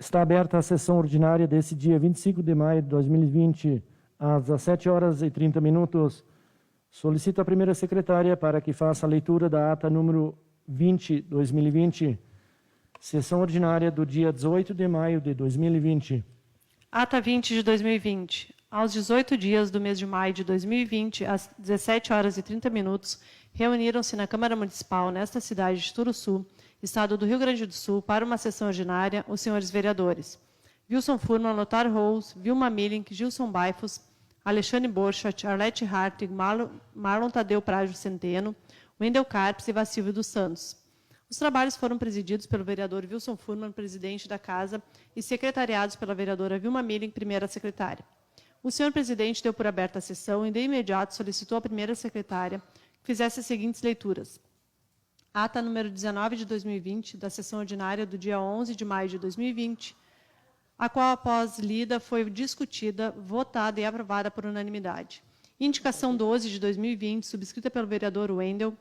Está aberta a sessão ordinária desse dia 25 de maio de 2020, às 17h30. Solicito a primeira secretária para que faça a leitura da ata número 20/2020, sessão ordinária do dia 18 de maio de 2020. Ata 20 de 2020. Aos 18 dias do mês de maio de 2020, às 17h30, reuniram-se na Câmara Municipal, nesta cidade de Turuçu, Estado do Rio Grande do Sul, para uma sessão ordinária, os senhores vereadores Wilson Furman, Lothar Rous, Vilma Millink, Gilson Baifos, Alexandre Borchardt, Arlete Hartig, Marlon Tadeu Prajo Centeno, Wendel Carpes e Vassilvio dos Santos. Os trabalhos foram presididos pelo vereador Wilson Furman, presidente da Casa, e secretariados pela vereadora Vilma Millink, primeira secretária. O senhor presidente deu por aberta a sessão e, de imediato, solicitou à primeira secretária que fizesse as seguintes leituras. Ata número 19 de 2020, da sessão ordinária do dia 11 de maio de 2020, a qual, após lida, foi discutida, votada e aprovada por unanimidade. Indicação 12 de 2020, subscrita pelo vereador Wendel,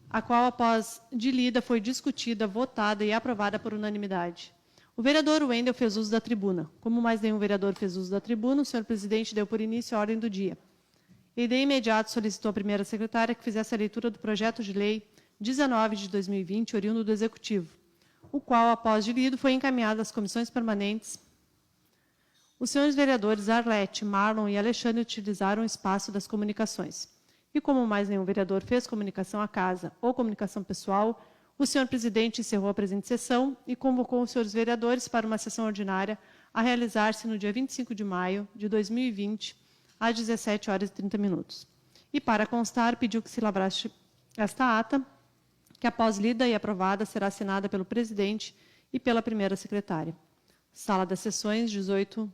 a qual, após de lida, foi discutida, votada e aprovada por unanimidade. O vereador Wendel fez uso da tribuna. Como mais nenhum vereador fez uso da tribuna, o senhor presidente deu por início a ordem do dia. E, de imediato, solicitou à primeira secretária que fizesse a leitura do projeto de lei 19 de 2020, oriundo do Executivo, o qual, após de lido, foi encaminhado às comissões permanentes. Os senhores vereadores Arlete, Marlon e Alexandre utilizaram o espaço das comunicações. E, como mais nenhum vereador fez comunicação à casa ou comunicação pessoal, o senhor presidente encerrou a presente sessão e convocou os senhores vereadores para uma sessão ordinária a realizar-se no dia 25 de maio de 2020, às 17h30. E, para constar, pediu que se lavrasse esta ata, que, após lida e aprovada, será assinada pelo presidente e pela primeira secretária. Sala das sessões, 18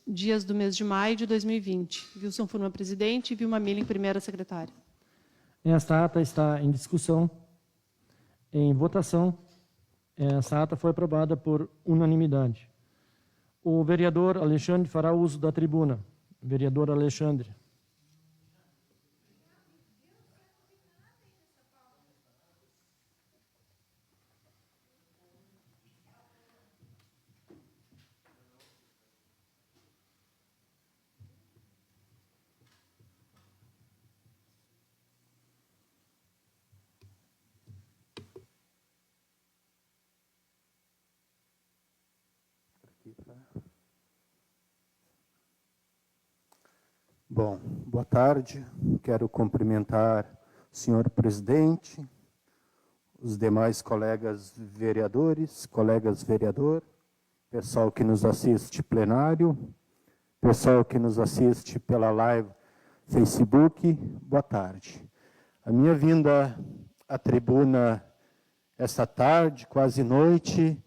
dias do mês de maio de 2020. Wilson Furman, presidente, e Vilma Millink, primeira secretária. Esta ata está em discussão, em votação. Essa ata foi aprovada por unanimidade. O vereador Alexandre fará uso da tribuna. Vereador Alexandre. Bom, boa tarde. Quero cumprimentar o senhor presidente, os demais colegas vereadores, colegas vereador, pessoal que nos assiste plenário, pessoal que nos assiste pela live Facebook, boa tarde. A minha vinda à tribuna esta tarde, quase noite,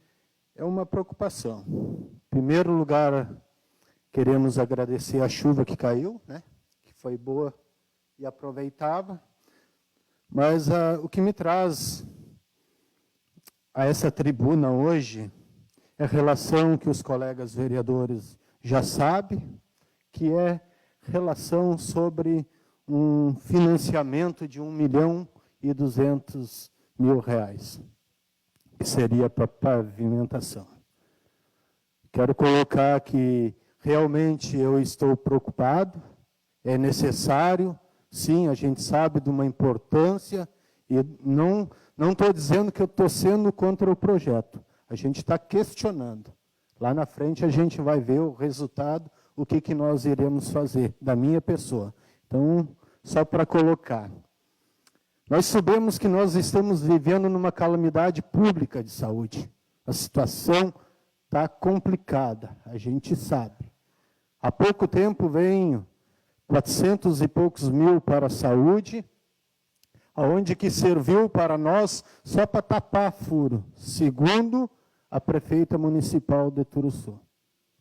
é uma preocupação. Em primeiro lugar, queremos agradecer a chuva que caiu, né? Que foi boa e aproveitável. Mas o que me traz a essa tribuna hoje é a relação que os colegas vereadores já sabem, que é relação sobre um financiamento de R$1.200.000, que seria para pavimentação. Quero colocar que realmente eu estou preocupado, é necessário, sim, a gente sabe de uma importância, e não estou dizendo que eu estou sendo contra o projeto, a gente está questionando. Lá na frente a gente vai ver o resultado, o que nós iremos fazer, da minha pessoa. Então, só para colocar. Nós sabemos que nós estamos vivendo numa calamidade pública de saúde. A situação está complicada, a gente sabe. Há pouco tempo vem 400 e poucos mil para a saúde, aonde que serviu para nós só para tapar furo, segundo a prefeita municipal de Turuçu,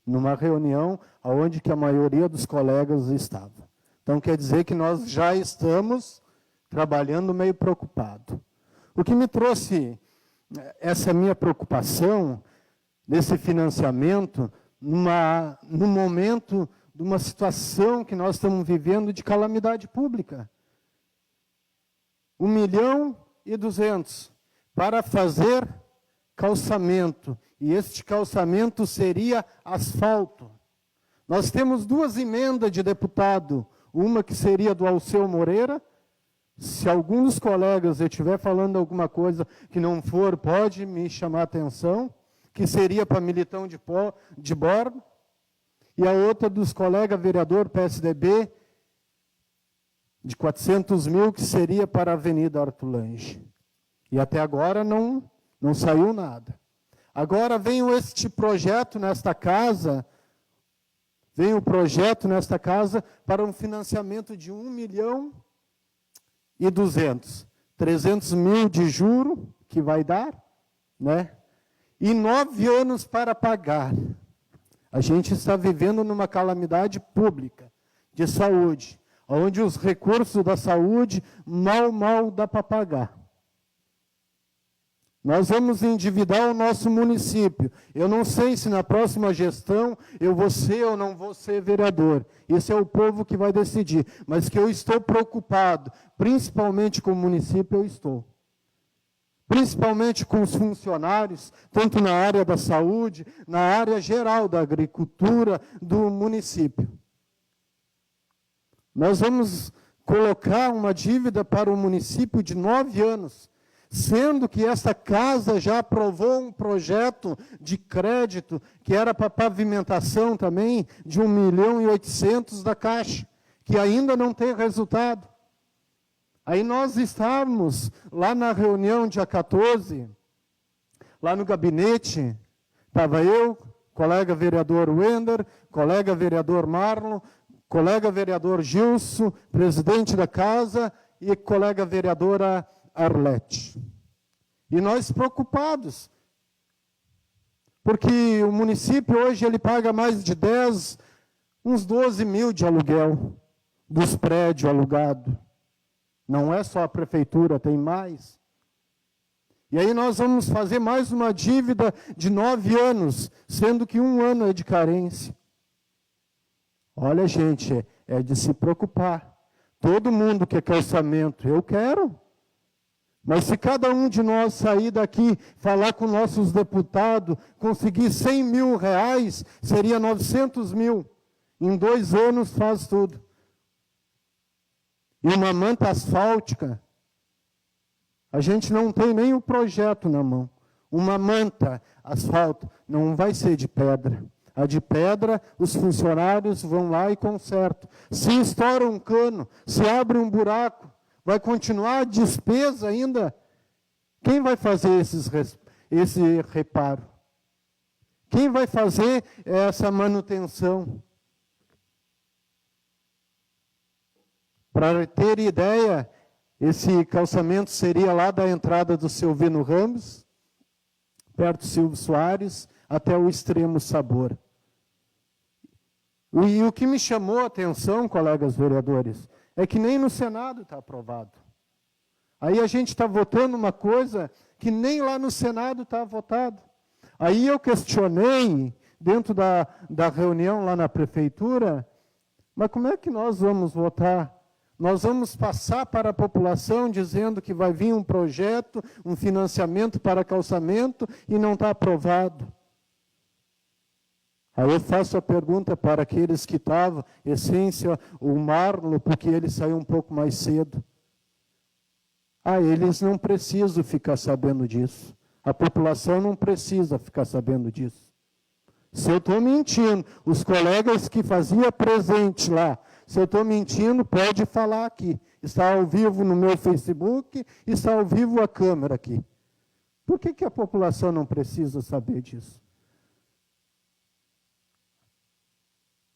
numa reunião aonde que a maioria dos colegas estava. Então, quer dizer que nós já estamos trabalhando meio preocupado. O que me trouxe essa minha preocupação desse financiamento no momento de uma situação que nós estamos vivendo de calamidade pública. 1.200.000 para fazer calçamento, e este calçamento seria asfalto. Nós temos 2 emendas de deputado, uma que seria do Alceu Moreira. Se algum dos colegas estiver falando alguma coisa que não for, pode me chamar a atenção, que seria para Militão de Borba, e a outra dos colegas vereador PSDB, de 400 mil, que seria para a Avenida Arthur Lange. E até agora não saiu nada. Agora vem este projeto nesta casa, para um financiamento de 1.200.000, 300 mil de juro, que vai dar, né? E 9 anos para pagar. A gente está vivendo numa calamidade pública de saúde, onde os recursos da saúde mal dá para pagar. Nós vamos endividar o nosso município. Eu não sei se na próxima gestão eu vou ser ou não vou ser vereador. Esse é o povo que vai decidir. Mas que eu estou preocupado, principalmente com o município, eu estou. Principalmente com os funcionários, tanto na área da saúde, na área geral da agricultura do município. Nós vamos colocar uma dívida para o município de 9 anos, sendo que essa casa já aprovou um projeto de crédito, que era para pavimentação também, de 1.800.000 da Caixa, que ainda não tem resultado. Aí nós estávamos lá na reunião dia 14, lá no gabinete, estava eu, colega vereador Wender, colega vereador Marlon, colega vereador Gilson, presidente da casa, e colega vereadora Arlete. E nós preocupados, porque o município hoje ele paga mais de 10, uns 12 mil de aluguel dos prédios alugados. Não é só a prefeitura, tem mais. E aí nós vamos fazer mais uma dívida de 9 anos, sendo que 1 ano é de carência. Olha, gente, é de se preocupar. Todo mundo quer calçamento, eu quero. Mas se cada um de nós sair daqui, falar com nossos deputados, conseguir 100 mil reais, seria 900 mil. Em 2 anos faz tudo. E uma manta asfáltica, a gente não tem nem o projeto na mão. Uma manta asfalto não vai ser de pedra. A de pedra, os funcionários vão lá e consertam. Se estoura um cano, se abre um buraco, vai continuar a despesa ainda. Quem vai fazer esse reparo? Quem vai fazer essa manutenção? Para ter ideia, esse calçamento seria lá da entrada do Silvino Ramos, perto do Silvio Soares, até o Extremo Sabor. E o que me chamou a atenção, colegas vereadores, é que nem no Senado está aprovado. Aí a gente está votando uma coisa que nem lá no Senado está votado. Aí eu questionei, dentro da reunião lá na prefeitura, mas como é que nós vamos votar? Nós vamos passar para a população dizendo que vai vir um projeto, um financiamento para calçamento e não está aprovado. Aí eu faço a pergunta para aqueles que estavam, essência, o Marlon, porque ele saiu um pouco mais cedo. Eles não precisam ficar sabendo disso. A população não precisa ficar sabendo disso. Se eu estou mentindo, os colegas que faziam presente lá, se eu estou mentindo, pode falar aqui. Está ao vivo no meu Facebook, está ao vivo a câmera aqui. Por que a população não precisa saber disso?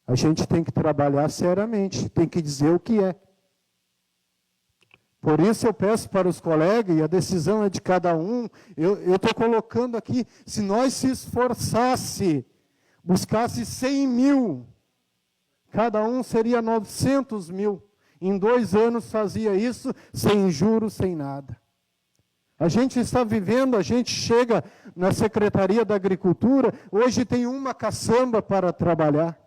A gente tem que trabalhar seriamente, tem que dizer o que é. Por isso eu peço para os colegas, e a decisão é de cada um, eu estou colocando aqui, se nós se esforçasse, buscasse 100 mil, cada um seria 900 mil. Em 2 anos fazia isso, sem juros, sem nada. A gente está vivendo, a gente chega na Secretaria da Agricultura, hoje tem uma caçamba para trabalhar.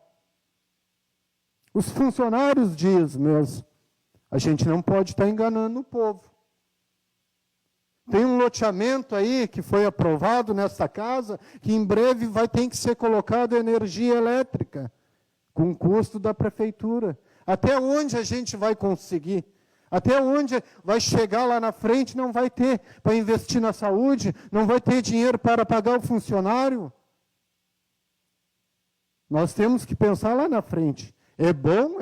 Os funcionários dizem mesmo, a gente não pode estar enganando o povo. Tem um loteamento aí que foi aprovado nesta casa, que em breve vai ter que ser colocado energia elétrica, com custo da prefeitura. Até onde a gente vai conseguir? Até onde vai chegar lá na frente, não vai ter para investir na saúde, não vai ter dinheiro para pagar o funcionário. Nós temos que pensar lá na frente. É bom,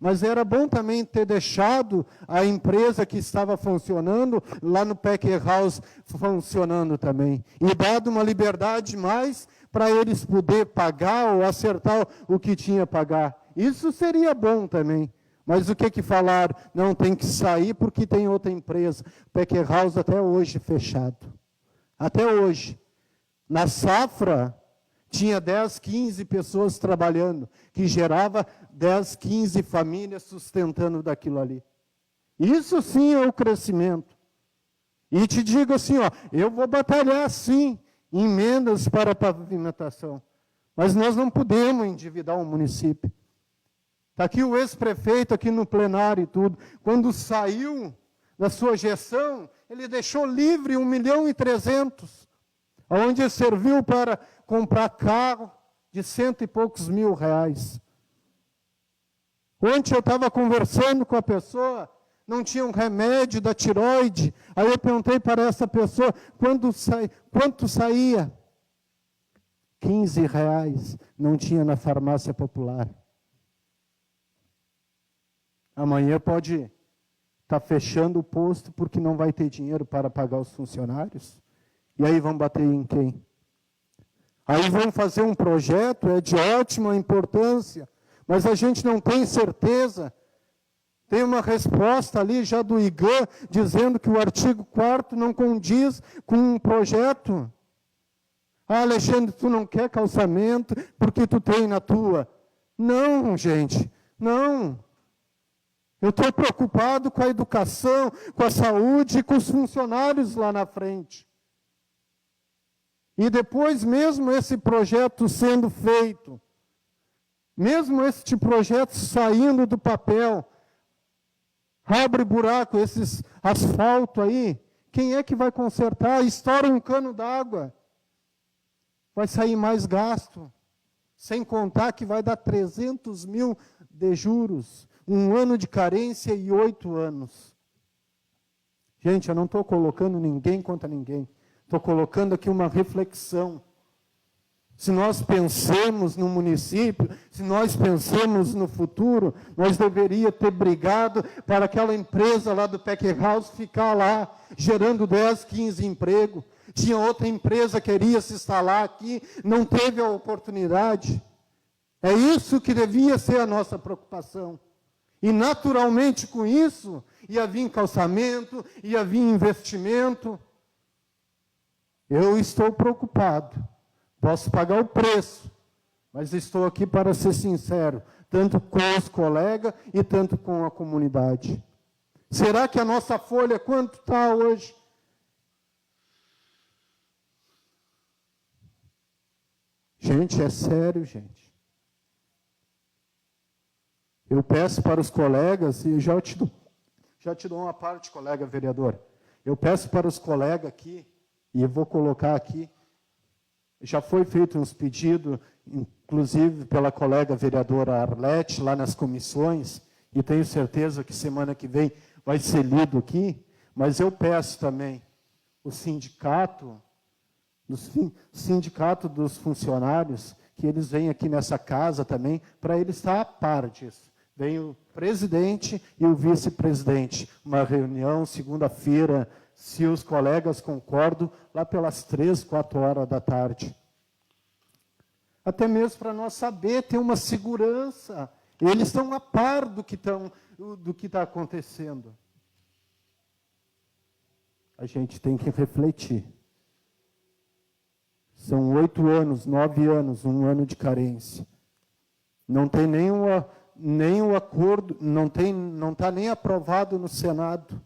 mas era bom também ter deixado a empresa que estava funcionando lá no Packer House funcionando também. E dado uma liberdade mais para eles poderem pagar ou acertar o que tinha a pagar. Isso seria bom também. Mas o que falar? Não, tem que sair porque tem outra empresa. Packer House até hoje fechado. Até hoje. Na safra, tinha 10, 15 pessoas trabalhando, que gerava 10, 15 famílias sustentando daquilo ali. Isso sim é o crescimento. E te digo assim, ó, eu vou batalhar sim, emendas para a pavimentação. Mas nós não podemos endividar o município. Está aqui o ex-prefeito, aqui no plenário e tudo. Quando saiu da sua gestão, ele deixou livre 1.300.000, onde serviu para comprar carro de 100 e poucos mil reais. Ontem eu estava conversando com a pessoa, não tinha um remédio da tiroide. Aí eu perguntei para essa pessoa, quanto saía? 15 reais, não tinha na farmácia popular. Amanhã pode estar fechando o posto porque não vai ter dinheiro para pagar os funcionários. E aí vão bater em quem? Aí vão fazer um projeto, é de ótima importância, mas a gente não tem certeza. Tem uma resposta ali já do IGAN, dizendo que o artigo 4º não condiz com um projeto. Ah, Alexandre, tu não quer calçamento porque tu tem na tua. Não, gente, não. Eu estou preocupado com a educação, com a saúde e com os funcionários lá na frente. E depois, mesmo esse projeto sendo feito, mesmo este projeto saindo do papel, abre buraco, esses asfalto aí, quem é que vai consertar? Estoura um cano d'água. Vai sair mais gasto. Sem contar que vai dar 300 mil de juros. 1 ano de carência e 8 anos. Gente, eu não estou colocando ninguém contra ninguém. Estou colocando aqui uma reflexão. Se nós pensamos no município, se nós pensamos no futuro, nós deveríamos ter brigado para aquela empresa lá do Packer House ficar lá, gerando 10, 15 empregos. Tinha outra empresa que queria se instalar aqui, não teve a oportunidade. É isso que devia ser a nossa preocupação. E naturalmente com isso, ia vir calçamento, ia vir investimento. Eu estou preocupado. Posso pagar o preço, mas estou aqui para ser sincero, tanto com os colegas e tanto com a comunidade. Será que a nossa folha, quanto está hoje? Gente, é sério, gente. Eu peço para os colegas, e já te dou uma parte, colega vereador. Eu peço para os colegas aqui, e eu vou colocar aqui, já foi feito uns pedidos, inclusive pela colega vereadora Arlete, lá nas comissões, e tenho certeza que semana que vem vai ser lido aqui, mas eu peço também o sindicato dos funcionários, que eles venham aqui nessa casa também, para eles estar a par disso. Vem o presidente e o vice-presidente, uma reunião segunda-feira, se os colegas concordam, lá pelas 3, 4 horas da tarde. Até mesmo para nós saber, ter uma segurança. Eles estão a par do que está acontecendo. A gente tem que refletir. São 8 anos, 9 anos, 1 ano de carência. Não tem nenhum acordo, não está nem aprovado no Senado.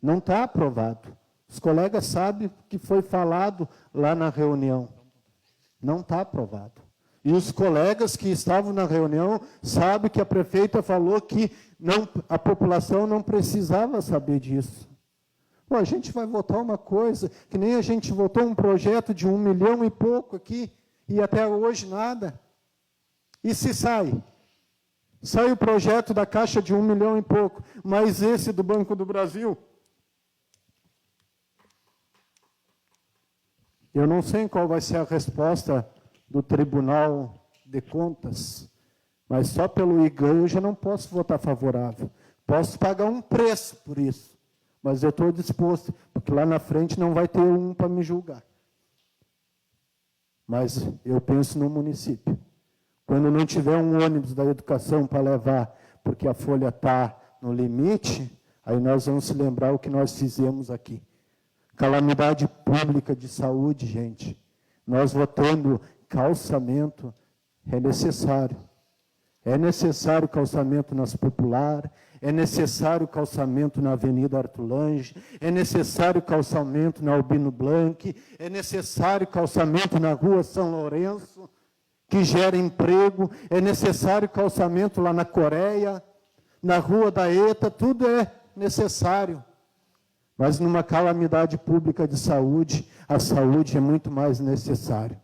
Não está aprovado. Os colegas sabem que foi falado lá na reunião. Não está aprovado. E os colegas que estavam na reunião sabem que a prefeita falou que a população não precisava saber disso. Pô, a gente vai votar uma coisa, que nem a gente votou um projeto de 1 milhão e pouco aqui, e até hoje nada. E se sai? Sai o projeto da Caixa de 1 milhão e pouco, mas esse do Banco do Brasil, eu não sei qual vai ser a resposta do Tribunal de Contas, mas só pelo IGAN eu já não posso votar favorável. Posso pagar um preço por isso, mas eu estou disposto, porque lá na frente não vai ter um para me julgar. Mas eu penso no município. Quando não tiver um ônibus da educação para levar, porque a folha está no limite, aí nós vamos se lembrar o que nós fizemos aqui. Calamidade pública de saúde, gente. Nós votando calçamento, é necessário. É necessário calçamento nas Popular, é necessário calçamento na Avenida Arthur Lange, é necessário calçamento na Albino Blanc, é necessário calçamento na Rua São Lourenço, que gera emprego, é necessário calçamento lá na Coreia, na Rua da ETA, tudo é necessário. Mas numa calamidade pública de saúde, a saúde é muito mais necessária.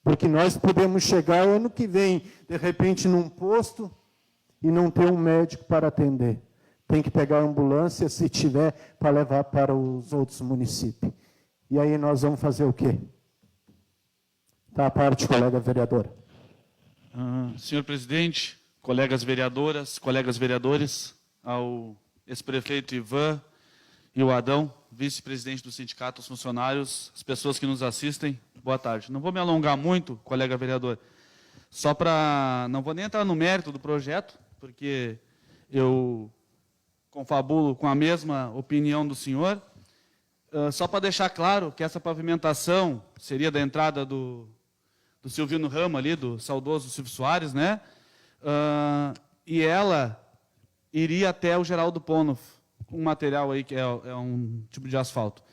Porque nós podemos chegar ano que vem, de repente, num posto e não ter um médico para atender. Tem que pegar a ambulância, se tiver, para levar para os outros municípios. E aí nós vamos fazer o quê? Tá a parte, colega vereadora. Senhor presidente, colegas vereadoras, colegas vereadores, ao ex-prefeito Ivan e o Adão, vice-presidente do sindicato, os funcionários, as pessoas que nos assistem, boa tarde. Não vou me alongar muito, colega vereador, só para... Não vou nem entrar no mérito do projeto, porque eu confabulo com a mesma opinião do senhor, só para deixar claro que essa pavimentação seria da entrada do Silvino Rama ali, do saudoso Silvio Soares, né? E ela iria até o Geraldo Ponof, um material aí que é um tipo de asfalto.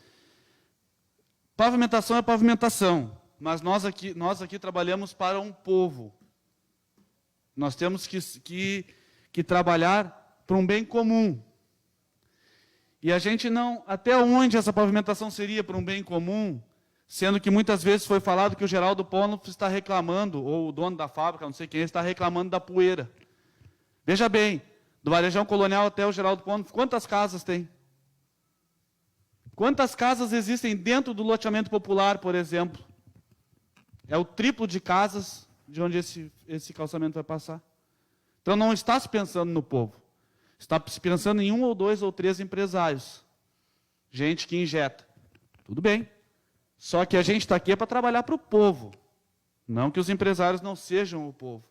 Pavimentação é pavimentação, mas nós aqui trabalhamos para um povo. Nós temos que trabalhar para um bem comum. E a gente não... Até onde essa pavimentação seria para um bem comum, sendo que muitas vezes foi falado que o Geraldo Ponof está reclamando, ou o dono da fábrica, não sei quem, está reclamando da poeira. Veja bem, do Varejão Colonial até o Geraldo Ponof, quantas casas tem? Quantas casas existem dentro do loteamento popular, por exemplo? É o triplo de casas de onde esse calçamento vai passar. Então não está se pensando no povo. Está se pensando em 1 ou 2 ou 3 empresários. Gente que injeta. Tudo bem. Só que a gente está aqui para trabalhar para o povo. Não que os empresários não sejam o povo.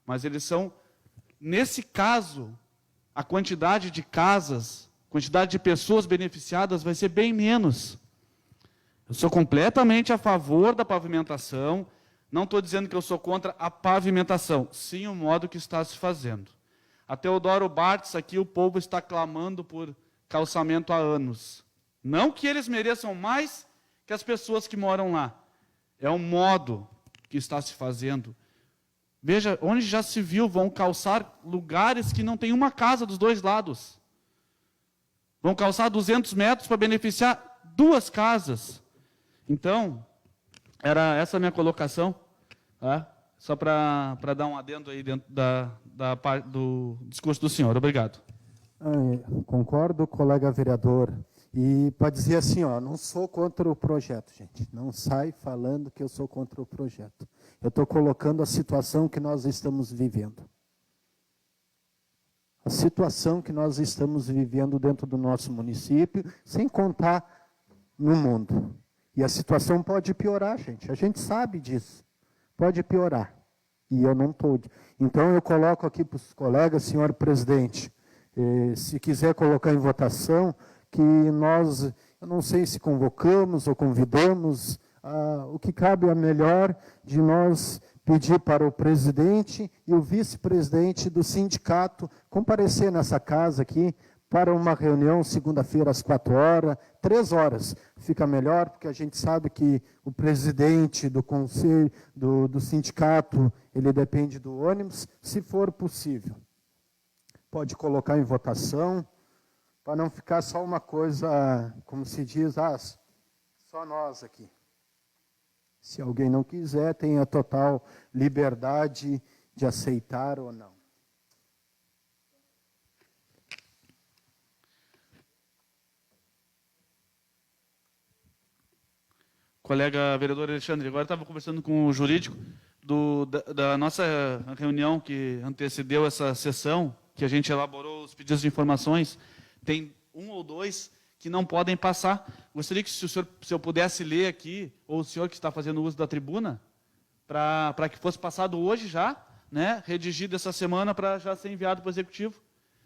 Mas eles são, nesse caso, a quantidade de casas, quantidade de pessoas beneficiadas vai ser bem menos. Eu sou completamente a favor da pavimentação. Não estou dizendo que eu sou contra a pavimentação. Sim, o modo que está se fazendo. A Teodoro Bartz, aqui o povo está clamando por calçamento há anos. Não que eles mereçam mais que as pessoas que moram lá. É o modo que está se fazendo. Veja, onde já se viu, vão calçar lugares que não tem uma casa dos dois lados. Vão calçar 200 metros para beneficiar 2 casas. Então, era essa a minha colocação, tá? Só para dar um adendo aí dentro do discurso do senhor. Obrigado. Concordo, colega vereador. E para dizer assim, não sou contra o projeto, gente. Não sai falando que eu sou contra o projeto. Eu estou colocando a situação que nós estamos vivendo. A situação que nós estamos vivendo dentro do nosso município, sem contar no mundo. E a situação pode piorar, gente. A gente sabe disso. Pode piorar. E eu não estou. Então, eu coloco aqui para os colegas, senhor presidente, se quiser colocar em votação, que nós, eu não sei se convocamos ou convidamos, o que cabe é melhor de nós pedir para o presidente e o vice-presidente do sindicato comparecer nessa casa aqui para uma reunião segunda-feira às 4 horas, 3 horas. Fica melhor, porque a gente sabe que o presidente do conselho, do sindicato, ele depende do ônibus, se for possível. Pode colocar em votação. para não ficar só uma coisa, como se diz, só nós aqui. Se alguém não quiser, tem a total liberdade de aceitar ou não. Colega vereador Alexandre, agora estava conversando com o jurídico da nossa reunião que antecedeu essa sessão, que a gente elaborou os pedidos de informações. Tem 1 ou 2 que não podem passar. Gostaria que se eu pudesse ler aqui, ou o senhor que está fazendo uso da tribuna, para que fosse passado hoje já, né, redigido essa semana para já ser enviado para o Executivo.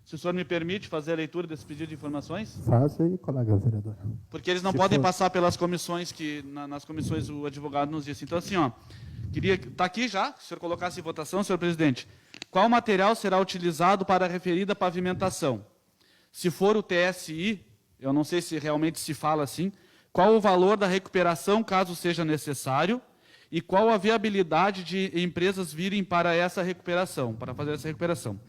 Se o senhor me permite fazer a leitura desse pedido de informações? Faz aí, colega vereador. Porque eles não podem passar pelas comissões, que nas comissões o advogado nos disse. Então, assim, está aqui já, se o senhor colocasse em votação, senhor presidente. Qual material será utilizado para a referida pavimentação? Se for o TSI, eu não sei se realmente se fala assim, qual o valor da recuperação, caso seja necessário, e qual a viabilidade de empresas virem para essa recuperação, para fazer essa recuperação.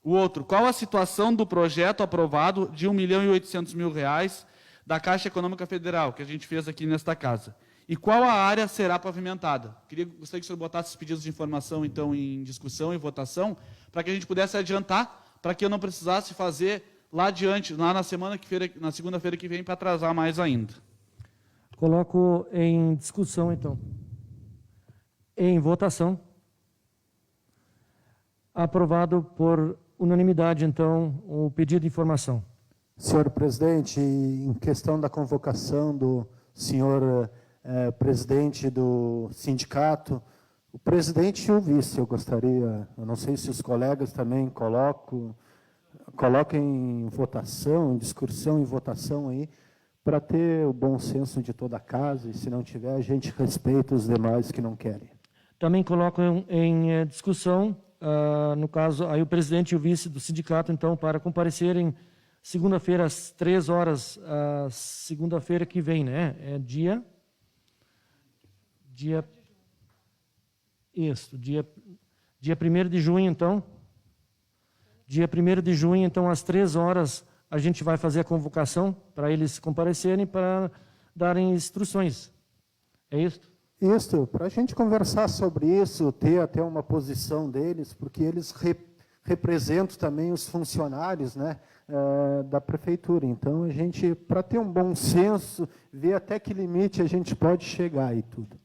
O outro, qual a situação do projeto aprovado de R$ 1.800.000 da Caixa Econômica Federal, que a gente fez aqui nesta casa? E qual a área será pavimentada? Gostaria que o senhor botasse os pedidos de informação, então, em discussão e votação, para que a gente pudesse adiantar, para que eu não precisasse fazer lá adiante, lá na segunda-feira que vem, para atrasar mais ainda. Coloco em discussão, então. Em votação. Aprovado por unanimidade, então, o pedido de informação. Senhor presidente, em questão da convocação do senhor presidente do sindicato, o presidente e o vice, eu gostaria, eu não sei se os colegas também coloquem em votação, em discussão, em votação aí, para ter o bom senso de toda a casa, e se não tiver, a gente respeita os demais que não querem. Também coloco em discussão, no caso, aí o presidente e o vice do sindicato, então, para comparecerem segunda-feira às 3 horas, segunda-feira que vem, né? É dia 1º de junho, então. Dia 1º de junho, então, às 3 horas, a gente vai fazer a convocação para eles comparecerem, para darem instruções. É isso? Isso, para a gente conversar sobre isso, ter até uma posição deles, porque eles representam também os funcionários, né, da prefeitura. Então, a gente, para ter um bom senso, ver até que limite a gente pode chegar e tudo.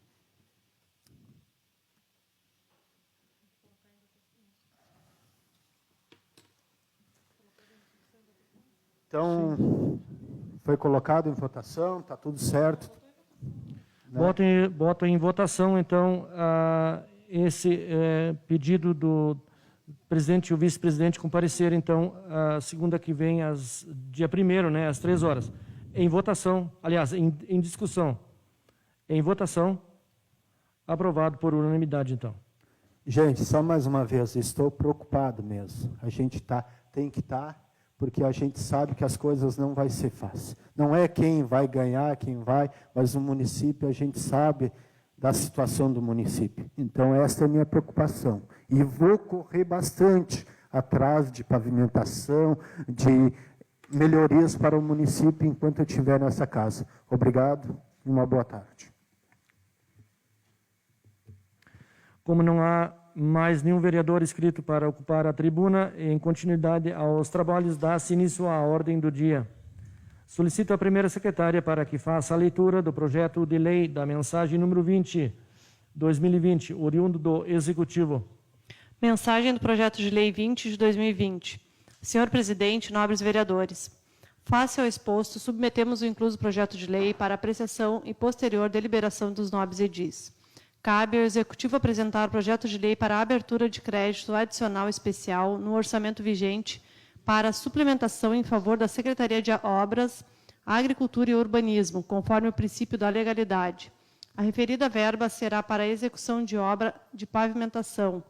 Então, foi colocado em votação, está tudo certo. Né? Boto em votação, então, esse pedido do presidente e o vice-presidente comparecer, então, segunda que vem, dia 1º, né, às 3 horas. Em votação, aliás, em discussão. Em votação, aprovado por unanimidade, então. Gente, só mais uma vez, estou preocupado mesmo. A gente tem que estar, porque a gente sabe que as coisas não vai ser fácil. Não é quem vai ganhar, mas o município, a gente sabe da situação do município. Então, essa é a minha preocupação. E vou correr bastante atrás de pavimentação, de melhorias para o município enquanto eu estiver nessa casa. Obrigado e uma boa tarde. Como não há mais nenhum vereador inscrito para ocupar a tribuna, em continuidade aos trabalhos, dá-se início à ordem do dia. Solicito a primeira secretária para que faça a leitura do projeto de lei da mensagem número 20, 2020, oriundo do Executivo. Mensagem do projeto de lei 20 de 2020. Senhor presidente, nobres vereadores, face ao exposto, submetemos o incluso projeto de lei para apreciação e posterior deliberação dos nobres edis. Cabe ao Executivo apresentar o projeto de lei para a abertura de crédito adicional especial no orçamento vigente para suplementação em favor da Secretaria de Obras, Agricultura e Urbanismo, conforme o princípio da legalidade. A referida verba será para a execução de obra de pavimentação,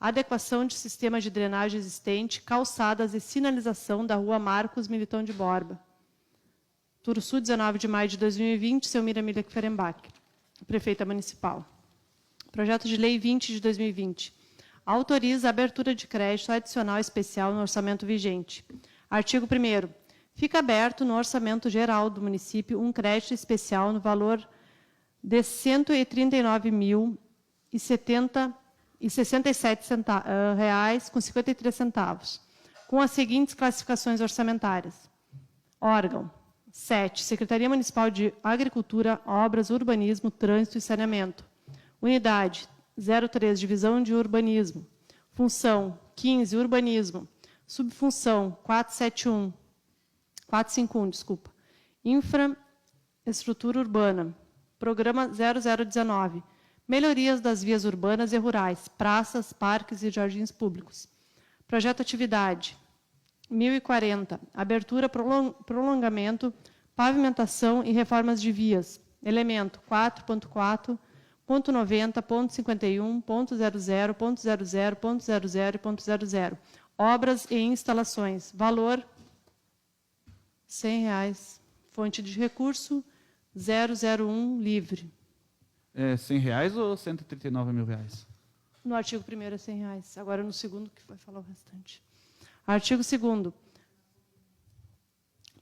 adequação de sistema de drenagem existente, calçadas e sinalização da Rua Marcos Militão de Borba. Turuçu, 19 de maio de 2020, Selmira Miller Ferenbach, prefeita municipal. Projeto de lei 20 de 2020. Autoriza a abertura de crédito adicional especial no orçamento vigente. Artigo 1º. fica aberto no orçamento geral do município um crédito especial no valor de R$ 139.067,53, com as seguintes classificações orçamentárias. Órgão: 7. Secretaria Municipal de Agricultura, Obras, Urbanismo, Trânsito e Saneamento. Unidade: 03, Divisão de Urbanismo. Função: 15, Urbanismo. Subfunção: 451, Infraestrutura Urbana. Programa 0019, Melhorias das vias urbanas e rurais, praças, parques e jardins públicos. Projeto Atividade 1040, Abertura, prolongamento, pavimentação e reformas de vias. Elemento 4.4.91.00.00.00 e obras e instalações. Valor R$ 100. Fonte de recurso 001, livre. É R$100 ou R$139 mil? No artigo 1º é R$100. Agora, no segundo, que vai falar o restante. Artigo 2º.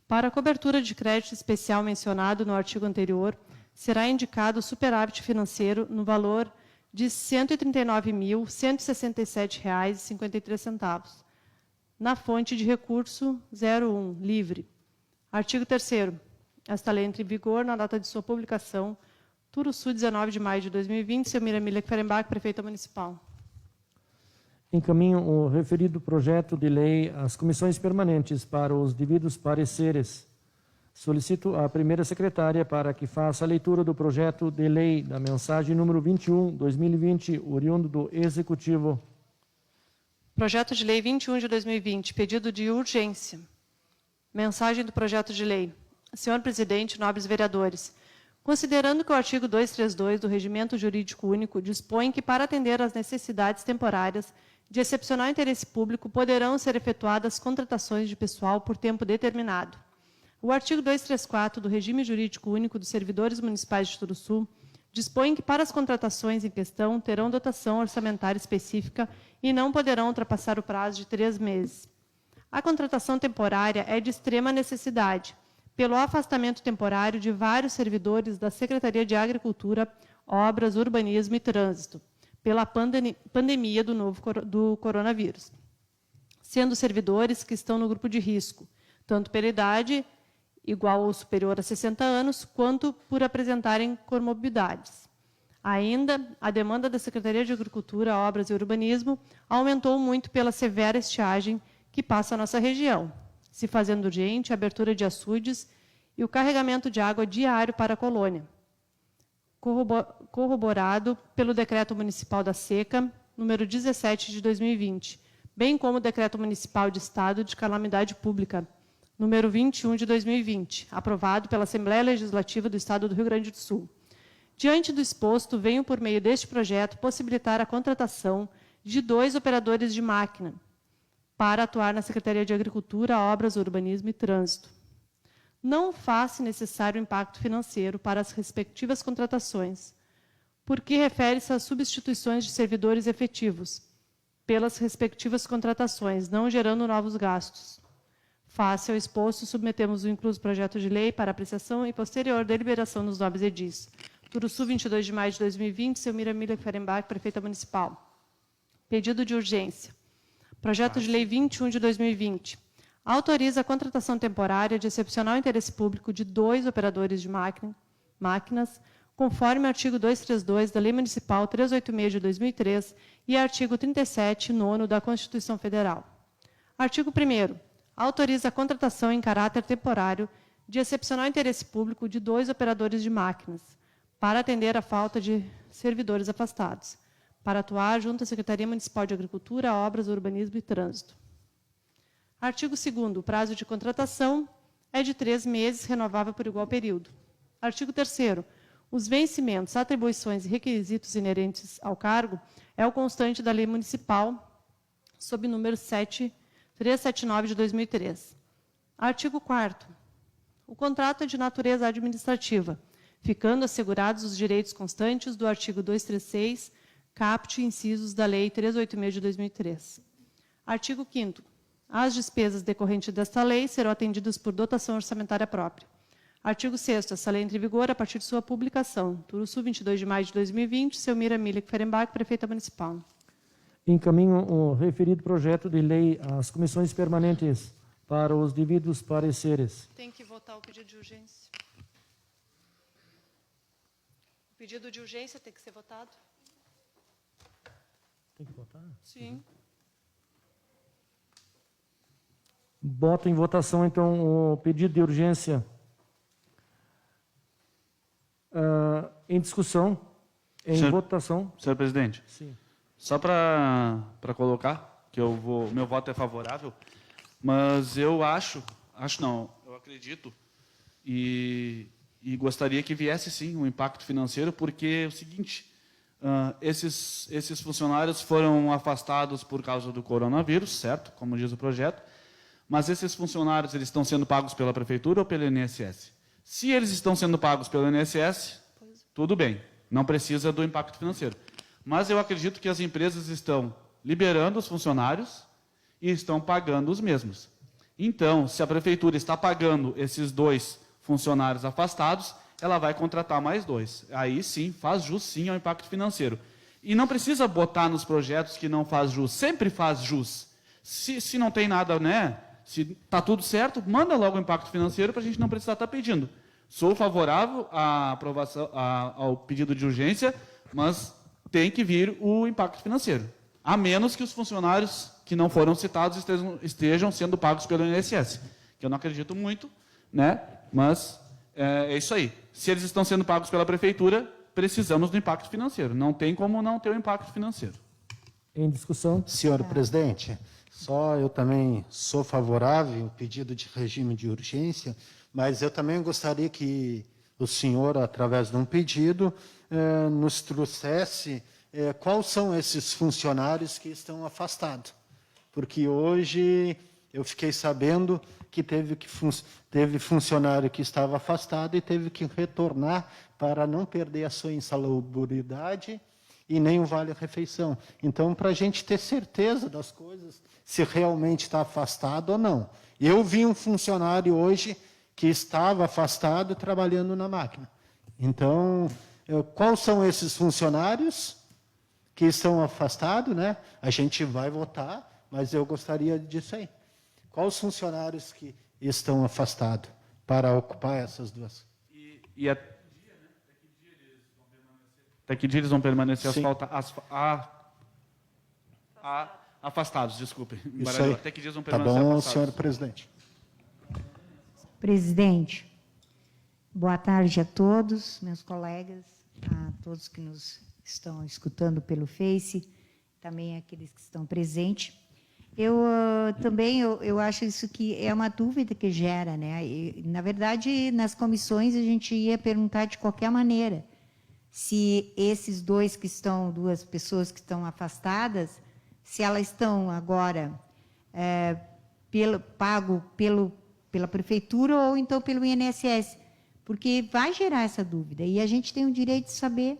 Para a cobertura de crédito especial mencionado no artigo anterior, será indicado o superávit financeiro no valor de R$ 139.167,53, na fonte de recurso 01, livre. Artigo 3º. Esta lei entra em vigor na data de sua publicação, Turuçu, 19 de maio de 2020, seu Miramila Ferenbach, prefeita municipal. Encaminho o referido projeto de lei às comissões permanentes para os devidos pareceres. Solicito à primeira secretária para que faça a leitura do projeto de lei da mensagem número 21/2020, oriundo do Executivo. Projeto de lei 21 de 2020, pedido de urgência. Mensagem do projeto de lei. Senhor presidente, nobres vereadores, considerando que o artigo 232 do Regimento Jurídico Único dispõe que, para atender às necessidades temporárias de excepcional interesse público, poderão ser efetuadas contratações de pessoal por tempo determinado. O artigo 234 do Regime Jurídico Único dos Servidores Municipais de Turuçu dispõe que, para as contratações em questão, terão dotação orçamentária específica e não poderão ultrapassar o prazo de 3 meses. A contratação temporária é de extrema necessidade, pelo afastamento temporário de vários servidores da Secretaria de Agricultura, Obras, Urbanismo e Trânsito, pela pandemia do coronavírus, sendo servidores que estão no grupo de risco, tanto pela idade igual ou superior a 60 anos, quanto por apresentarem comorbidades. Ainda, a demanda da Secretaria de Agricultura, Obras e Urbanismo aumentou muito pela severa estiagem que passa a nossa região, se fazendo urgente a abertura de açudes e o carregamento de água diário para a colônia, corroborado pelo Decreto Municipal da Seca, número 17 de 2020, bem como o Decreto Municipal de Estado de Calamidade Pública, número 21 de 2020, aprovado pela Assembleia Legislativa do Estado do Rio Grande do Sul. Diante do exposto, venho, por meio deste projeto, possibilitar a contratação de 2 operadores de máquina para atuar na Secretaria de Agricultura, Obras, Urbanismo e Trânsito. Não faz necessário impacto financeiro para as respectivas contratações, porque refere-se às substituições de servidores efetivos pelas respectivas contratações, não gerando novos gastos. Face ao exposto, submetemos o incluso projeto de lei para apreciação e posterior deliberação nos nobres edis. Turuçu, 22 de maio de 2020, seu Miramila Ferenbach, prefeita municipal. Pedido de urgência. Projeto de lei 21 de 2020. Autoriza a contratação temporária de excepcional interesse público de 2 operadores de máquinas, conforme o artigo 232 da Lei Municipal 386 de 2003 e artigo 37, 9º da Constituição Federal. Artigo 1º. Autoriza a contratação em caráter temporário de excepcional interesse público de 2 operadores de máquinas, para atender à falta de servidores afastados, para atuar junto à Secretaria Municipal de Agricultura, Obras, Urbanismo e Trânsito. Artigo 2º. O prazo de contratação é de 3 meses, renovável por igual período. Artigo 3º. Os vencimentos, atribuições e requisitos inerentes ao cargo é o constante da Lei Municipal, sob número 379 de 2003. Artigo 4º. O contrato é de natureza administrativa, ficando assegurados os direitos constantes do artigo 236, caput, incisos da Lei 386 de 2003. Artigo 5º. As despesas decorrentes desta lei serão atendidas por dotação orçamentária própria. Artigo 6º. Essa lei entra em vigor a partir de sua publicação. Turuçu, 22 de maio de 2020. Selmira Milic Ferenbach, Prefeita Municipal. Encaminho o referido projeto de lei às comissões permanentes para os devidos pareceres. Tem que votar o pedido de urgência. O pedido de urgência tem que ser votado? Tem que votar? Sim. Boto em votação, então, o pedido de urgência em discussão, em votação. Senhor presidente, Sim. só para colocar que meu voto é favorável, mas eu eu acredito e gostaria que viesse sim um impacto financeiro, porque é o seguinte, esses funcionários foram afastados por causa do coronavírus, certo? Como diz o projeto, mas esses funcionários eles estão sendo pagos pela prefeitura ou pelo INSS? Se eles estão sendo pagos pelo INSS, tudo bem, não precisa do impacto financeiro. Mas eu acredito que as empresas estão liberando os funcionários e estão pagando os mesmos. Então, se a prefeitura está pagando esses 2 funcionários afastados, ela vai contratar mais 2. Aí sim, faz jus sim ao impacto financeiro. E não precisa botar nos projetos que não faz jus, sempre faz jus. Se não tem nada, né? Se está tudo certo, manda logo o impacto financeiro para a gente não precisar estar pedindo. Sou favorável à aprovação, ao pedido de urgência, mas tem que vir o impacto financeiro. A menos que os funcionários que não foram citados estejam sendo pagos pelo INSS, que eu não acredito muito, né? Mas é isso aí. Se eles estão sendo pagos pela prefeitura, precisamos do impacto financeiro. Não tem como não ter o impacto financeiro. Em discussão. Senhor presidente, só eu também sou favorável ao pedido de regime de urgência, mas eu também gostaria que o senhor, através de um pedido, nos trouxesse quais são esses funcionários que estão afastados. Porque hoje eu fiquei sabendo que teve funcionário que estava afastado e teve que retornar para não perder a sua insalubridade e nem o vale-refeição. Então, para a gente ter certeza das coisas, se realmente está afastado ou não. Eu vi um funcionário hoje que estava afastado trabalhando na máquina. Então, quais são esses funcionários que estão afastados, né? A gente vai votar, mas eu gostaria disso aí. Quais os funcionários que estão afastados para ocupar essas 2? Até que dia eles vão permanecer Sim. afastados, desculpe. Isso aí. Até que dias vão Tá permanecer bom, afastados? senhor presidente. Presidente, boa tarde a todos, meus colegas, a todos que nos estão escutando pelo Face, também aqueles que estão presentes. Eu acho isso que é uma dúvida que gera, né? E, na verdade, nas comissões a gente ia perguntar de qualquer maneira se esses 2 2 pessoas que estão afastadas, se elas estão agora pago pela prefeitura ou então pelo INSS, porque vai gerar essa dúvida e a gente tem o direito de saber,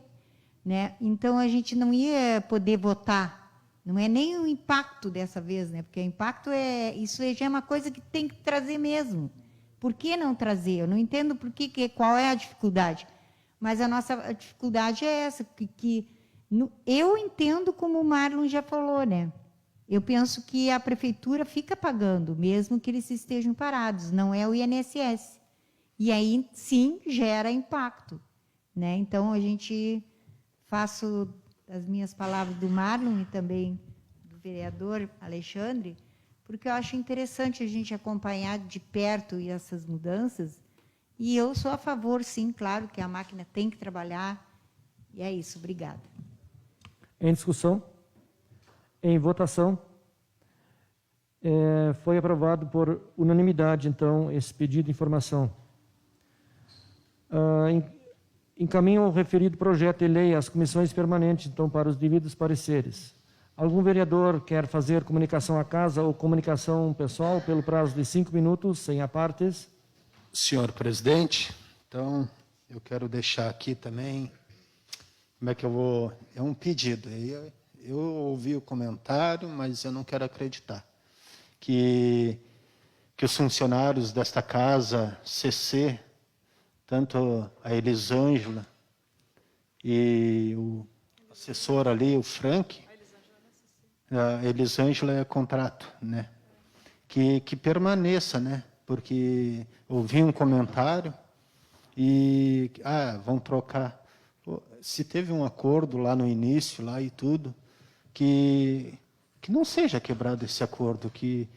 né? Então a gente não ia poder votar, não é nem o impacto dessa vez, né? Porque o impacto isso já é uma coisa que tem que trazer mesmo. Por que não trazer? Eu não entendo qual é a dificuldade, mas a nossa dificuldade é essa, eu entendo como o Marlon já falou, né? Eu penso que a prefeitura fica pagando, mesmo que eles estejam parados, não é o INSS. E aí, sim, gera impacto, né? Então, faço as minhas palavras do Marlon e também do vereador Alexandre, porque eu acho interessante a gente acompanhar de perto essas mudanças, e eu sou a favor, sim, claro, que a máquina tem que trabalhar, e é isso, obrigada. Em discussão. Em votação. Foi aprovado por unanimidade, então, esse pedido de informação. Encaminho o referido projeto de lei às comissões permanentes, então, para os devidos pareceres. Algum vereador quer fazer comunicação à casa ou comunicação pessoal pelo prazo de 5 minutos, sem apartes? Senhor presidente, então, eu quero deixar aqui também, como é que eu vou... É um pedido. Eu ouvi o comentário, mas eu não quero acreditar. que os funcionários desta casa, CC, tanto a Elisângela e o assessor ali, o Frank, a Elisângela é contrato, né? Que permaneça, né? Porque ouvi um comentário e vão trocar. Se teve um acordo lá no início, lá e tudo, que não seja quebrado esse acordo, que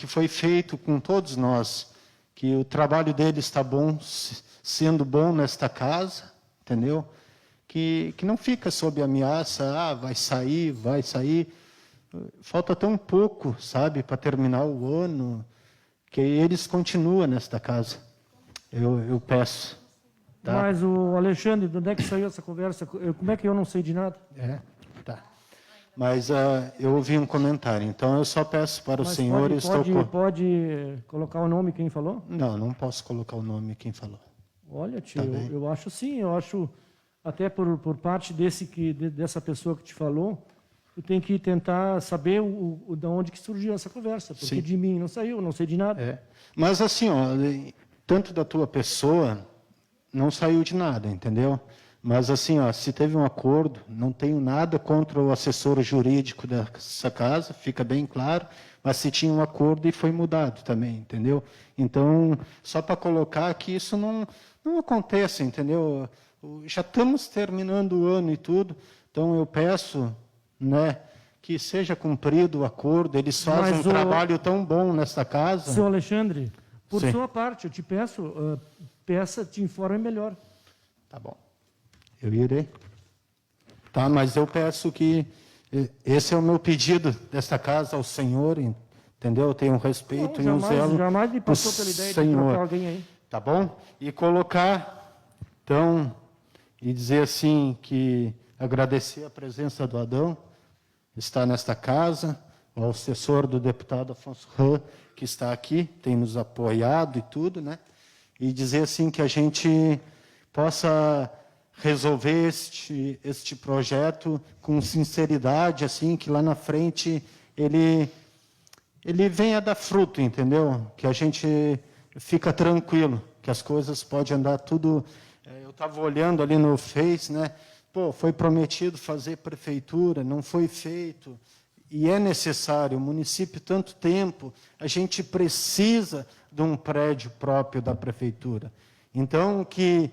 foi feito com todos nós, que o trabalho dele está bom, sendo bom nesta casa, entendeu? Que não fica sob ameaça, vai sair. Falta tão pouco, sabe, para terminar o ano, que eles continuam nesta casa. Eu peço. Tá? Mas, o Alexandre, de onde é que saiu essa conversa? Como é que eu não sei de nada? Tá. Mas eu ouvi um comentário, então eu só peço para o senhor... Pode colocar o nome quem falou? Não posso colocar o nome quem falou. Olha, tio, Tá eu acho sim, eu acho, até por parte dessa pessoa que te falou, tu tem que tentar saber de onde que surgiu essa conversa, porque Sim. de mim não saiu, não sei de nada. Mas assim, tanto da tua pessoa, não saiu de nada, entendeu? Mas assim, se teve um acordo, não tenho nada contra o assessor jurídico dessa casa, fica bem claro, mas se tinha um acordo e foi mudado também, entendeu? Então, só para colocar que isso não acontece, entendeu? Já estamos terminando o ano e tudo, então eu peço, né, que seja cumprido o acordo, eles fazem um trabalho tão bom nesta casa. Seu Alexandre, por Sim. sua parte, eu te peço, te informe melhor. Tá bom. Eu irei. Tá, mas eu peço que esse é o meu pedido desta casa ao Senhor, entendeu? Eu tenho um respeito e um zelo. Jamais me passou pela ideia de trocar alguém aí. Tá bom? E colocar, então, e dizer assim que agradecer a presença do Adão, está nesta casa, o assessor do deputado Afonso Rã, que está aqui, tem nos apoiado e tudo, né? E dizer assim que a gente possa resolver este projeto com sinceridade, assim, que lá na frente ele venha dar fruto, entendeu? Que a gente fica tranquilo, que as coisas podem andar tudo... Eu estava olhando ali no Face, né? Foi prometido fazer prefeitura, não foi feito. E é necessário, o município, tanto tempo, a gente precisa de um prédio próprio da prefeitura. Então, que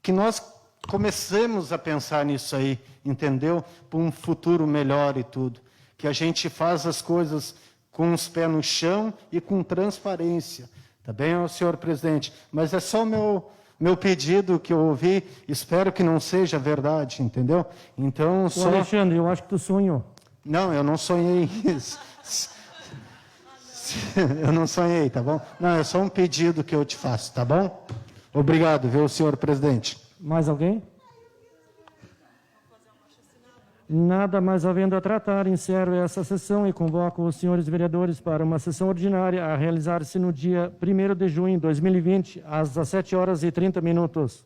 nós comecemos a pensar nisso aí, entendeu? Para um futuro melhor e tudo. Que a gente faz as coisas com os pés no chão e com transparência. Tá bem, senhor presidente? Mas é só o meu pedido que eu ouvi, espero que não seja verdade, entendeu? Então, só... Alexandre, eu acho que tu sonhou. Não, eu não sonhei isso. Eu não sonhei, tá bom? Não, é só um pedido que eu te faço, tá bom? Obrigado, viu, senhor presidente? Mais alguém? Nada mais havendo a tratar, encerro essa sessão e convoco os senhores vereadores para uma sessão ordinária a realizar-se no dia 1º de junho de 2020, às 17h30.